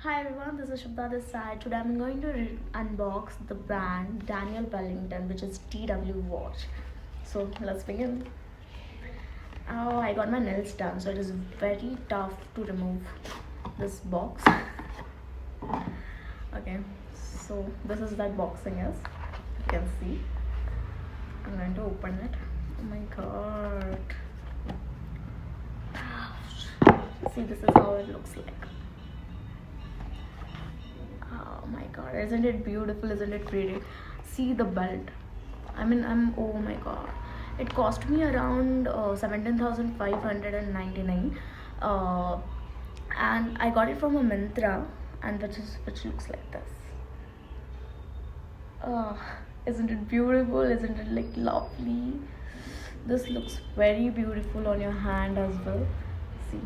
Hi everyone, this is Shubha this side. Today I'm going to unbox the brand Daniel Wellington, which is TW watch. So let's begin. Oh, I got my nails done, so it is very tough to remove this box. Okay, so this is that boxing is. You can see. I'm going to open it. Oh my god. See, this is how it looks like. Oh my god, isn't it beautiful? Isn't it pretty? See the belt. Oh my god. It cost me around 17,599, and I got it from a Myntra, and which looks like this. Isn't it beautiful? Isn't it like lovely? This looks very beautiful on your hand as well. See.